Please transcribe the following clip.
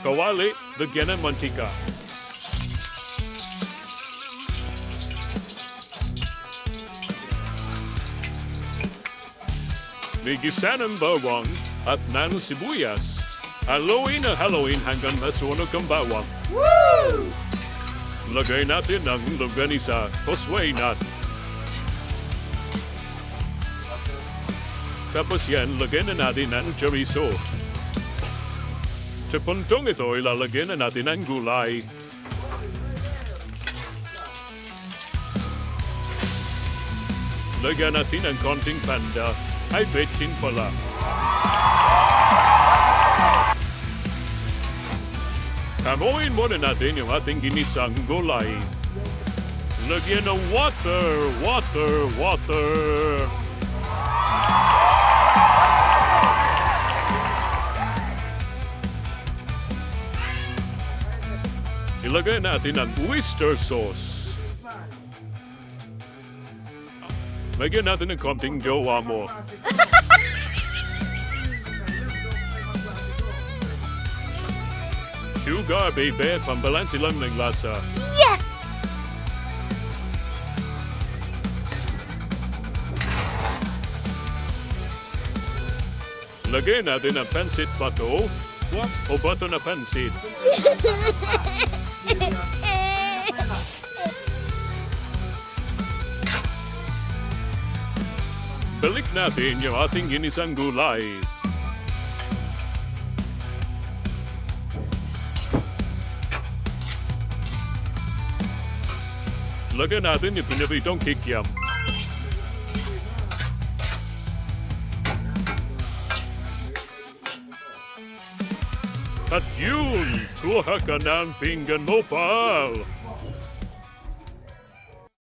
Kawali, lagyan ng mantika. May gisa ng bawang at ng sibuyas. Haluin na haluin hanggang masunog ang bawang. Woo! Lagay natin ang longganisa. Tosway natin. Tapos yan, lagyan na natin ang chorizo. Sa puntong ito, ilalagyan na natin ang gulay. Lagyan natin ang konting panda. Ay, betchin pala. Hamuin muna natin yung ating ginisang gulay. Lagyan ng water. Ilagay natin ang oyster sauce. Lagyan natin ng konting jowa mo. Sugar, baby. Pambalansi lang ng lasa. Yes! Lagyan natin ang pancit bato. O bato na pancit. Balik natin yung ating ginisang gulay. Lagyan natin yung pinabitong kikiam. At yun, kuha ka ng pinggan mo, pal.